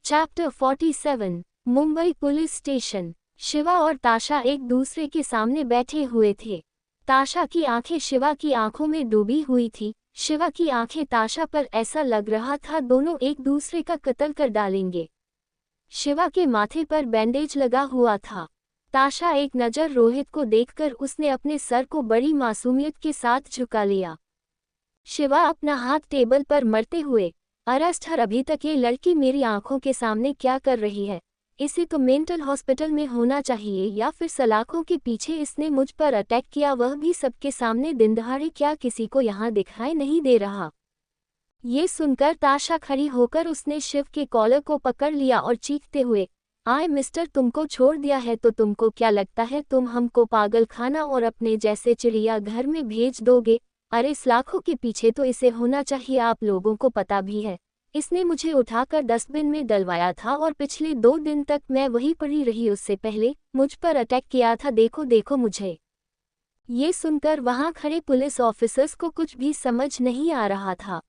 Chapter 47 Mumbai police station. Shiva और ताशा एक दूसरे के सामने बैठे हुए थे। ताशा की आंखें शिवा की आंखों में डूबी हुई थी। शिवा की आंखें ताशा पर, ऐसा लग रहा था दोनों एक दूसरे का कत्ल कर डालेंगे। शिवा के माथे पर बैंडेज लगा हुआ था। ताशा एक नज़र रोहित को देखकर उसने अपने सर को बड़ी मासूमियत के साथ झुका लिया। शिवा अपना हाथ टेबल पर मरते हुए, अरेस्ट हर, अभी तक ये लड़की मेरी आंखों के सामने क्या कर रही है? इसे तो मेंटल हॉस्पिटल में होना चाहिए, या फिर सलाखों के पीछे इसने मुझ पर अटैक किया, वह भी सबके सामने दिनदहाड़े। क्या किसी को यहाँ दिखाई नहीं दे रहा? ये सुनकर ताशा खड़ी होकर उसने शिव के कॉलर को पकड़ लिया और चीखते हुए, आए मिस्टर, तुमको छोड़ दिया है तो तुमको क्या लगता है तुम हमको पागल खाना और अपने जैसे चिड़िया घर में भेज दोगे? अरे सलाखों के पीछे तो इसे होना चाहिए, आप लोगों को पता भी है। इसने मुझे उठाकर डस्टबिन में डलवाया था और पिछले 2 दिन तक मैं वहीं पड़ी रही। उससे पहले मुझ पर अटैक किया था। देखो देखो मुझे। ये सुनकर वहां खड़े पुलिस ऑफिसर्स को कुछ भी समझ नहीं आ रहा था।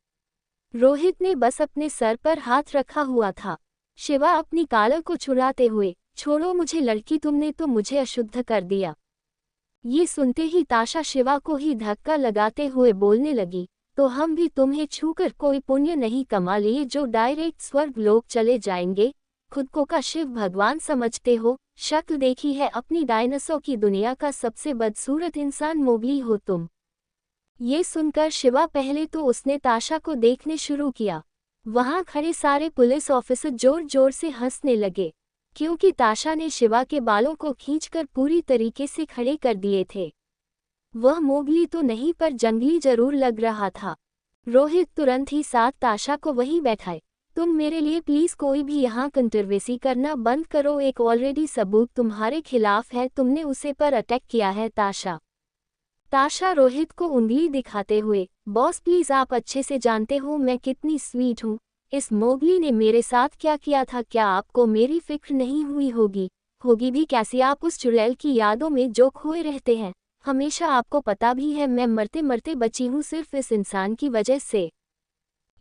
रोहित ने बस अपने सर पर हाथ रखा हुआ था। शिवा अपनी कॉलर को छुड़ाते हुए, छोड़ो मुझे लड़की, तुमने तो मुझे अशुद्ध कर दिया। ये सुनते ही ताशा शिवा को ही धक्का लगाते हुए बोलने लगी, तो हम भी तुम्हें छूकर कोई पुण्य नहीं कमा लिए जो डायरेक्ट स्वर्ग लोक चले जाएंगे? खुद को का शिव भगवान समझते हो? शक्ल देखी है अपनी डायनासोर की दुनिया का सबसे बदसूरत इंसान मोगली हो तुम। ये सुनकर शिवा, पहले तो उसने ताशा को देखने शुरू किया। वहां खड़े सारे पुलिस ऑफिसर जोर जोर से हंसने लगे, क्योंकि ताशा ने शिवा के बालों को खींचकर पूरी तरीके से खड़े कर दिए थे। वह मोगली तो नहीं, पर जंगली जरूर लग रहा था। रोहित तुरंत ही साथ ताशा को वहीं बैठाए। तुम मेरे लिए प्लीज कोई भी यहाँ कंट्रोवर्सी करना बंद करो, एक ऑलरेडी सबूत तुम्हारे खिलाफ है, तुमने उसे पर अटैक किया है। ताशा रोहित को उंगली दिखाते हुए, बॉस प्लीज, आप अच्छे से जानते हो मैं कितनी स्वीट हूँ। इस मोगली ने मेरे साथ क्या किया था, क्या आपको मेरी फिक्र नहीं हुई होगी? होगी भी कैसी, आप उस चुड़ैल की यादों में जो खोए रहते हैं। हमेशा आपको पता भी है मैं मरते मरते बची हूँ सिर्फ इस इंसान की वजह से।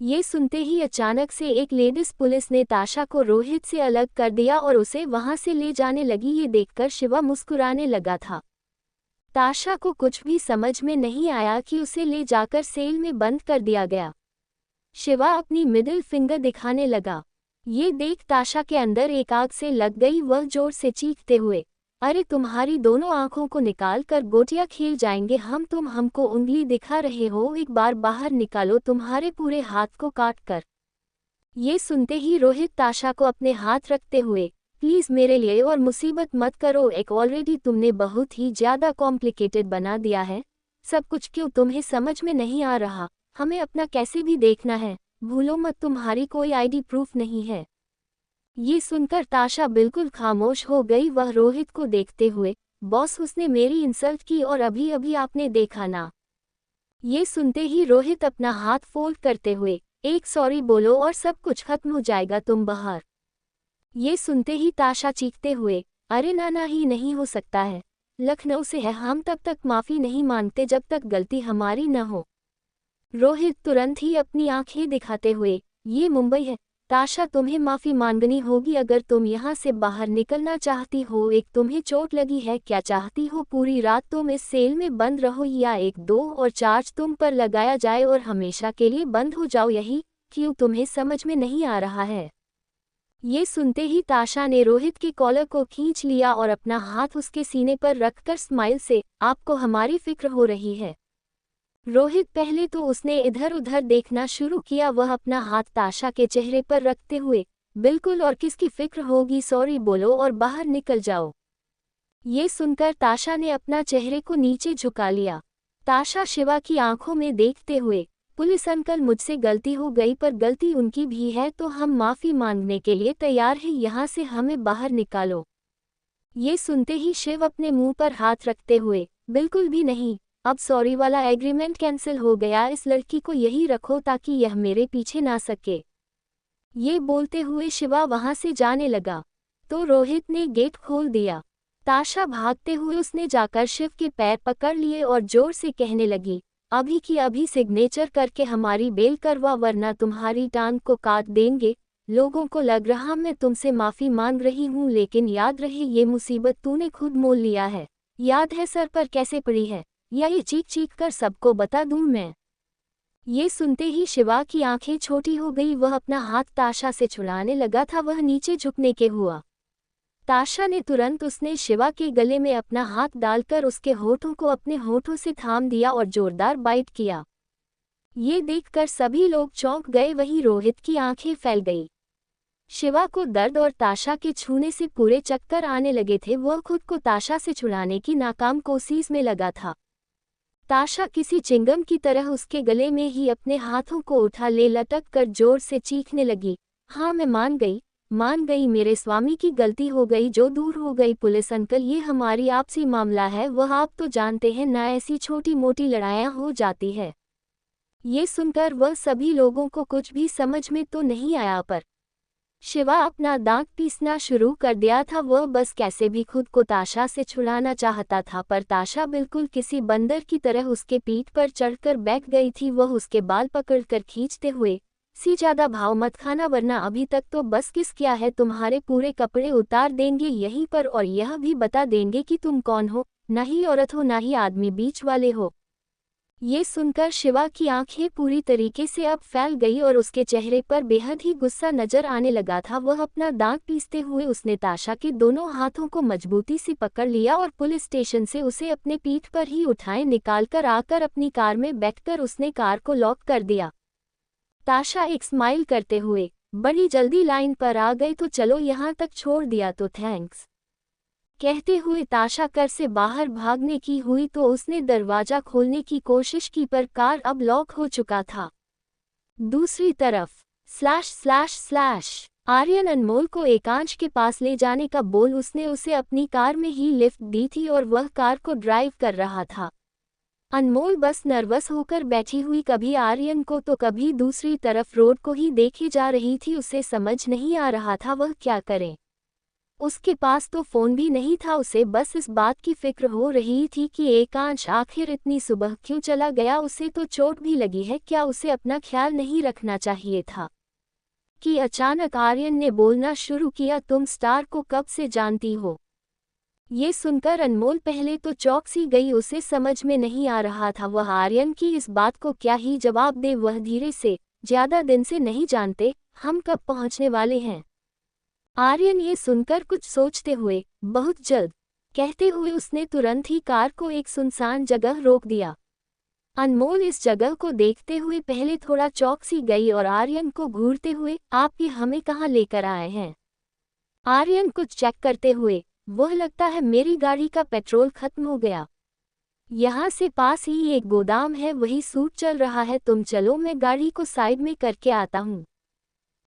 ये सुनते ही अचानक से एक लेडीज पुलिस ने ताशा को रोहित से अलग कर दिया और उसे वहां से ले जाने लगी। ये देखकर शिवा मुस्कुराने लगा था। ताशा को कुछ भी समझ में नहीं आया कि उसे ले जाकर सेल में बंद कर दिया गया। शिवा अपनी मिडिल फिंगर दिखाने लगा। ये देख ताशा के अंदर एक आग से लग गई। वह जोर से चीखते हुए, अरे तुम्हारी दोनों आंखों को निकाल कर गोटियां खेल जाएंगे हम। तुम हमको उंगली दिखा रहे हो, एक बार बाहर निकालो तुम्हारे पूरे हाथ को काट कर। ये सुनते ही रोहित ताशा को अपने हाथ रखते हुए, प्लीज मेरे लिए और मुसीबत मत करो, एक ऑलरेडी तुमने बहुत ही ज्यादा कॉम्प्लिकेटेड बना दिया है सब कुछ। क्यों तुम्हें समझ में नहीं आ रहा? हमें अपना कैसे भी देखना है, भूलो मत तुम्हारी कोई आईडी प्रूफ नहीं है। ये सुनकर ताशा बिल्कुल खामोश हो गई। वह रोहित को देखते हुए, बॉस उसने मेरी इंसल्ट की और अभी अभी आपने देखा ना। ये सुनते ही रोहित अपना हाथ फोल्ड करते हुए, एक सॉरी बोलो और सब कुछ खत्म हो जाएगा, तुम बाहर। ये सुनते ही ताशा चीखते हुए, अरे ना ही नहीं हो सकता है, लखनऊ से है, हम तब तक माफी नहीं मांगते जब तक गलती हमारी न हो। रोहित तुरंत ही अपनी आंखें दिखाते हुए, ये मुंबई है ताशा, तुम्हें माफी मांगनी होगी अगर तुम यहाँ से बाहर निकलना चाहती हो। एक तुम्हें चोट लगी है, क्या चाहती हो पूरी रात तुम इस सेल में बंद रहो, या 1, 2 और चार्ज तुम पर लगाया जाए और हमेशा के लिए बंद हो जाओ? यही क्यों तुम्हें समझ में नहीं आ रहा है? ये सुनते ही ताशा ने रोहित की कॉलर को खींच लिया और अपना हाथ उसके सीने पर रखकर स्माइल से, आपको हमारी फिक्र हो रही है? रोहित पहले तो उसने इधर उधर देखना शुरू किया। वह अपना हाथ ताशा के चेहरे पर रखते हुए, बिल्कुल, और किसकी फिक्र होगी, सॉरी बोलो और बाहर निकल जाओ। ये सुनकर ताशा ने अपना चेहरे को नीचे झुका लिया। ताशा शिवा की आंखों में देखते हुए, पुलिस अंकल मुझसे गलती हो गई, पर गलती उनकी भी है तो हम माफी मांगने के लिए तैयार हैं, यहाँ से हमें बाहर निकालो। ये सुनते ही शिव अपने मुंह पर हाथ रखते हुए, बिल्कुल भी नहीं, अब सॉरी वाला एग्रीमेंट कैंसिल हो गया, इस लड़की को यही रखो ताकि यह मेरे पीछे ना सके। ये बोलते हुए शिवा वहां से जाने लगा तो रोहित ने गेट खोल दिया। ताशा भागते हुए उसने जाकर शिव के पैर पकड़ लिए और जोर से कहने लगी, अभी की अभी सिग्नेचर करके हमारी बेल करवा, वरना तुम्हारी टांग को काट देंगे। लोगों को लग रहा मैं तुमसे माफ़ी मांग रही हूँ, लेकिन याद रहे ये मुसीबत तूने खुद मोल लिया है। याद है सर पर कैसे पड़ी है, या ये चीख चीख कर सबको बता दूँ मैं। ये सुनते ही शिवा की आंखें छोटी हो गई। वह अपना हाथ ताशा से छुड़ाने लगा था, वह नीचे झुकने के हुआ। ताशा ने तुरंत उसने शिवा के गले में अपना हाथ डालकर उसके होठों को अपने होठों से थाम दिया और जोरदार बाइट किया। ये देखकर सभी लोग चौंक गए, वहीं रोहित की आंखें फैल गई। शिवा को दर्द और ताशा के छूने से पूरे चक्कर आने लगे थे। वह खुद को ताशा से छुड़ाने की नाकाम कोशिश में लगा था। ताशा किसी चिंगम की तरह उसके गले में ही अपने हाथों को उठा ले लटक कर जोर से चीखने लगी। हाँ, मैं मान गई, मेरे स्वामी की गलती हो गई जो दूर हो गई। पुलिस अंकल, ये हमारी आपसी मामला है, वह आप तो जानते हैं ना, ऐसी छोटी मोटी लड़ाइयाँ हो जाती है। ये सुनकर वह सभी लोगों को कुछ भी समझ में तो नहीं आया, पर शिवा अपना दांत पीसना शुरू कर दिया था। वह बस कैसे भी खुद को ताशा से छुड़ाना चाहता था, पर ताशा बिल्कुल किसी बंदर की तरह उसके पीठ पर चढ़कर बैठ गई थी। वह उसके बाल पकड़कर खींचते हुए, सी ज्यादा भाव मत खाना, वरना अभी तक तो बस किस किया है, तुम्हारे पूरे कपड़े उतार देंगे यहीं पर, और यह भी बता देंगे कि तुम कौन हो, ना ही औरत हो ना ही आदमी, बीच वाले हो। ये सुनकर शिवा की आंखें पूरी तरीके से अब फैल गई और उसके चेहरे पर बेहद ही गुस्सा नजर आने लगा था। वह अपना दांत पीसते हुए उसने ताशा के दोनों हाथों को मजबूती से पकड़ लिया और पुलिस स्टेशन से उसे अपने पीठ पर ही उठाए निकालकर आकर अपनी कार में बैठकर उसने कार को लॉक कर दिया। ताशा एक स्माइल करते हुए, बड़ी जल्दी लाइन पर आ गई तो चलो, यहाँ तक छोड़ दिया तो थैंक्स, कहते हुए ताशा कर से बाहर भागने की हुई तो उसने दरवाजा खोलने की कोशिश की, पर कार अब लॉक हो चुका था। दूसरी तरफ / आर्यन अनमोल को एकांश के पास ले जाने का बोल उसने उसे अपनी कार में ही लिफ्ट दी थी और वह कार को ड्राइव कर रहा था। अनमोल बस नर्वस होकर बैठी हुई कभी आर्यन को तो कभी दूसरी तरफ रोड को ही देखे जा रही थी। उसे समझ नहीं आ रहा था वह क्या करे। उसके पास तो फोन भी नहीं था। उसे बस इस बात की फिक्र हो रही थी कि एकांश आखिर इतनी सुबह क्यों चला गया। उसे तो चोट भी लगी है, क्या उसे अपना ख्याल नहीं रखना चाहिए था। कि अचानक आर्यन ने बोलना शुरू किया, तुम स्टार को कब से जानती हो। ये सुनकर अनमोल पहले तो चौंक सी गई। उसे समझ में नहीं आ रहा था वह आर्यन की इस बात को क्या ही जवाब दे। वह धीरे से, ज्यादा दिन से नहीं जानते, हम कब पहुंचने वाले हैं। आर्यन ये सुनकर कुछ सोचते हुए, बहुत जल्द, कहते हुए उसने तुरंत ही कार को एक सुनसान जगह रोक दिया। अनमोल इस जगह को देखते हुए पहले थोड़ा चौंक सी गई और आर्यन को घूरते हुए, आप ये हमें कहाँ लेकर आए हैं। आर्यन कुछ चेक करते हुए, वह लगता है मेरी गाड़ी का पेट्रोल खत्म हो गया। यहाँ से पास ही एक गोदाम है, वही सूट चल रहा है, तुम चलो मैं गाड़ी को साइड में करके आता हूँ।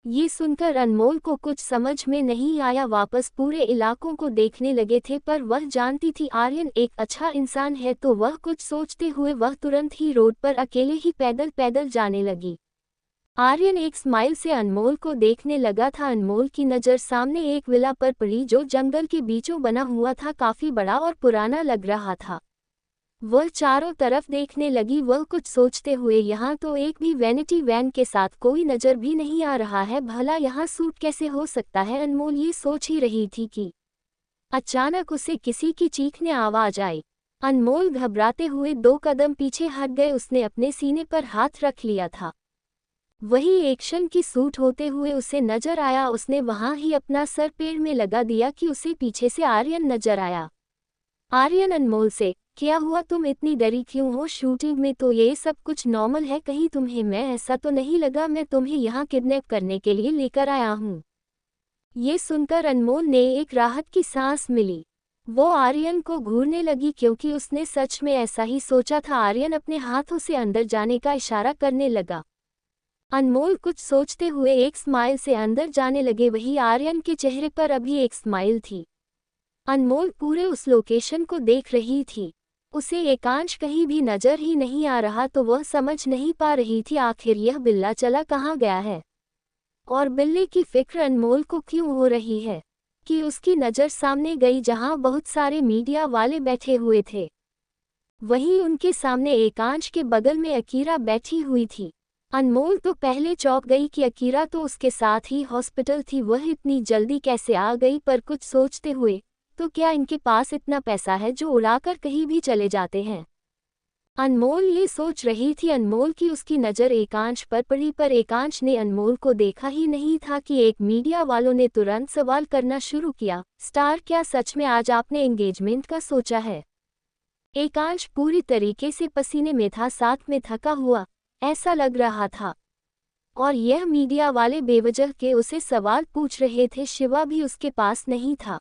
ये सुनकर अनमोल को कुछ समझ में नहीं आया। वापस पूरे इलाकों को देखने लगे थे, पर वह जानती थी आर्यन एक अच्छा इंसान है, तो वह कुछ सोचते हुए वह तुरंत ही रोड पर अकेले ही पैदल पैदल जाने लगी। आर्यन एक स्माइल से अनमोल को देखने लगा था। अनमोल की नज़र सामने एक विला पर पड़ी जो जंगल के बीचों बना हुआ था, काफी बड़ा और पुराना लग रहा था। वह चारों तरफ देखने लगी, वह कुछ सोचते हुए, यहाँ तो एक भी वैनिटी वैन के साथ कोई नज़र भी नहीं आ रहा है, भला यहाँ सूट कैसे हो सकता है। अनमोल ये सोच ही रही थी कि अचानक उसे किसी की चीखने आवाज आई। अनमोल घबराते हुए 2 कदम पीछे हट गए। उसने अपने सीने पर हाथ रख लिया था। वही एक्शन की सूट होते हुए उसे नजर आया। उसने वहां ही अपना सर पेड़ में लगा दिया कि उसे पीछे से आर्यन नजर आया। आर्यन अनमोल से, क्या हुआ, तुम इतनी डरी क्यों हो। शूटिंग में तो ये सब कुछ नॉर्मल है, कहीं तुम्हें मैं ऐसा तो नहीं लगा मैं तुम्हें यहाँ किडनैप करने के लिए लेकर आया हूँ। ये सुनकर अनमोल ने एक राहत की सांस मिली। वो आर्यन को घूरने लगी क्योंकि उसने सच में ऐसा ही सोचा था। आर्यन अपने हाथों से अंदर जाने का इशारा करने लगा। अनमोल कुछ सोचते हुए एक स्माइल से अंदर जाने लगे। वही आर्यन के चेहरे पर अभी एक स्माइल थी। अनमोल पूरे उस लोकेशन को देख रही थी। उसे एकांश कहीं भी नजर ही नहीं आ रहा, तो वह समझ नहीं पा रही थी आखिर यह बिल्ला चला कहाँ गया है। और बिल्ले की फिक्र अनमोल को क्यों हो रही है कि उसकी नज़र सामने गई जहां बहुत सारे मीडिया वाले बैठे हुए थे। वहीं उनके सामने एकांश के बगल में अकीरा बैठी हुई थी। अनमोल तो पहले चौंक गई कि अकीरा तो उसके साथ ही हॉस्पिटल थी, वह इतनी जल्दी कैसे आ गई, पर कुछ सोचते हुए, तो क्या इनके पास इतना पैसा है जो उड़ाकर कहीं भी चले जाते हैं। अनमोल ये सोच रही थी। अनमोल की उसकी नज़र एकांश पर पड़ी, पर एकांश ने अनमोल को देखा ही नहीं था कि एक मीडिया वालों ने तुरंत सवाल करना शुरू किया, स्टार क्या सच में आज आपने एंगेजमेंट का सोचा है। एकांश पूरी तरीके से पसीने में था, साथ में थका हुआ ऐसा लग रहा था, और यह मीडिया वाले बेवजह के उसे सवाल पूछ रहे थे। शिवा भी उसके पास नहीं था।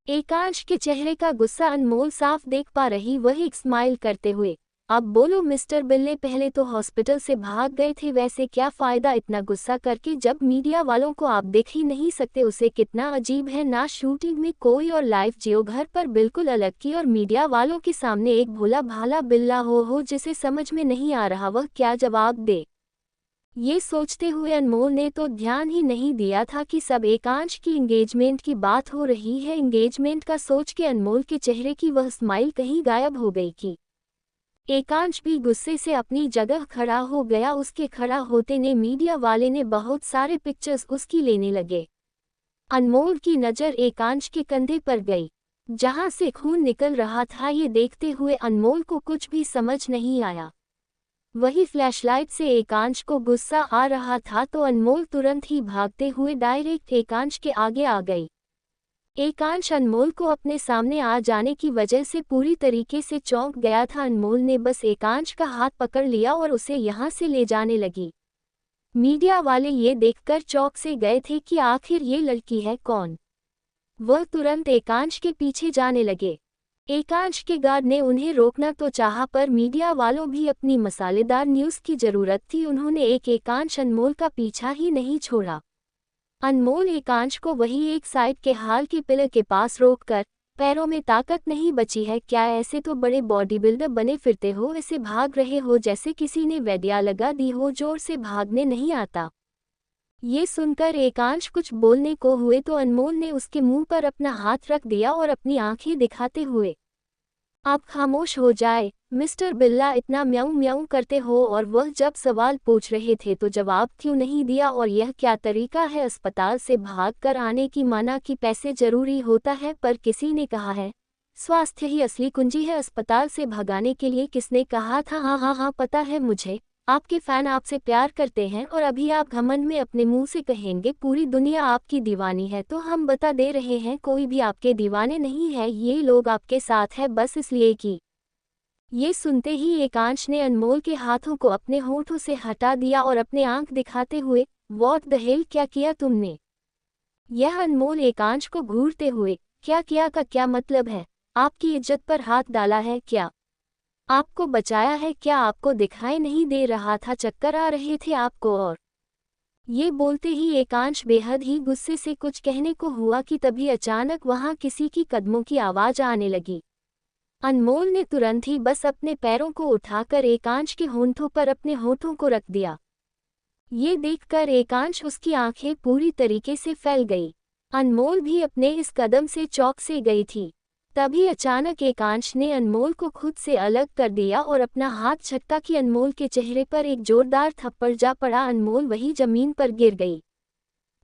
एकांश के चेहरे का गुस्सा अनमोल साफ देख पा रही, वह एक स्माइल करते हुए, अब बोलो मिस्टर बिल्ले, पहले तो हॉस्पिटल से भाग गए थे, वैसे क्या फ़ायदा इतना गुस्सा करके जब मीडिया वालों को आप देख ही नहीं सकते। उसे कितना अजीब है, ना शूटिंग में कोई और लाइव जियो, घर पर बिल्कुल अलग की, और मीडिया वालों के सामने एक भोला भाला बिल्ला हो जिसे समझ में नहीं आ रहा वह क्या जवाब दे। ये सोचते हुए अनमोल ने तो ध्यान ही नहीं दिया था कि सब एकांश की एंगेजमेंट की बात हो रही है। एंगेजमेंट का सोच के अनमोल के चेहरे की वह स्माइल कहीं गायब हो गई कि एकांश भी गुस्से से अपनी जगह खड़ा हो गया। उसके खड़ा होते ने मीडिया वाले ने बहुत सारे पिक्चर्स उसकी लेने लगे। अनमोल की नज़र एकांश के कंधे पर गई, जहां से खून निकल रहा था। ये देखते हुए अनमोल को कुछ भी समझ नहीं आया। वही फ्लैशलाइट से एकांश को गुस्सा आ रहा था तो अनमोल तुरंत ही भागते हुए डायरेक्ट एकांश के आगे आ गई। एकांश अनमोल को अपने सामने आ जाने की वजह से पूरी तरीके से चौंक गया था। अनमोल ने बस एकांश का हाथ पकड़ लिया और उसे यहाँ से ले जाने लगी। मीडिया वाले ये देखकर चौंक से गए थे कि आखिर ये लड़की है कौन। वह तुरंत एकांश के पीछे जाने लगे। एकांश के गार्ड ने उन्हें रोकना तो चाहा, पर मीडिया वालों भी अपनी मसालेदार न्यूज़ की जरूरत थी, उन्होंने एकांश अनमोल का पीछा ही नहीं छोड़ा। अनमोल एकांश को वही एक साइड के हाल के पिलर के पास रोककर, पैरों में ताकत नहीं बची है क्या, ऐसे तो बड़े बॉडी बिल्डर बने फिरते हो, ऐसे भाग रहे हो जैसे किसी ने वेडिया लगा दी हो, जोर से भागने नहीं आता। ये सुनकर एकांश कुछ बोलने को हुए तो अनमोल ने उसके मुंह पर अपना हाथ रख दिया और अपनी आंखें दिखाते हुए, आप खामोश हो जाए मिस्टर बिल्ला, इतना म्याऊं म्याऊं करते हो, और वह जब सवाल पूछ रहे थे तो जवाब क्यों नहीं दिया, और यह क्या तरीका है अस्पताल से भाग कर आने की, माना कि पैसे जरूरी होता है, पर किसी ने कहा है स्वास्थ्य ही असली कुंजी है अस्पताल से भगाने के लिए। किसने कहा था? हाँ हाँ हाँ पता है मुझे, आपके फैन आपसे प्यार करते हैं, और अभी आप घमंड में अपने मुंह से कहेंगे पूरी दुनिया आपकी दीवानी है, तो हम बता दे रहे हैं कोई भी आपके दीवाने नहीं है, ये लोग आपके साथ है बस इसलिए कि। ये सुनते ही एकांश ने अनमोल के हाथों को अपने होठों से हटा दिया और अपने आंख दिखाते हुए, व्हाट द हेल, क्या किया तुमने। यह अनमोल एकांश को घूरते हुए, क्या किया का क्या मतलब है, आपकी इज्जत पर हाथ डाला है क्या, आपको बचाया है क्या, आपको दिखाई नहीं दे रहा था चक्कर आ रहे थे आपको। और ये बोलते ही एकांश बेहद ही गुस्से से कुछ कहने को हुआ कि तभी अचानक वहां किसी की कदमों की आवाज आने लगी। अनमोल ने तुरंत ही बस अपने पैरों को उठाकर एकांश के होंठों पर अपने होठों को रख दिया। ये देखकर एकांश उसकी आंखें पूरी तरीके से फैल गई। अनमोल भी अपने इस कदम से चौंक से गई थी। तभी अचानक एकांश ने अनमोल को खुद से अलग कर दिया और अपना हाथ झटका कि अनमोल के चेहरे पर एक जोरदार थप्पड़ जा पड़ा। अनमोल वही जमीन पर गिर गई।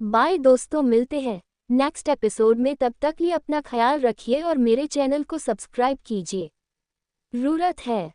बाय दोस्तों, मिलते हैं नेक्स्ट एपिसोड में, तब तक लिए अपना ख्याल रखिए और मेरे चैनल को सब्सक्राइब कीजिए। ज़रूरत है।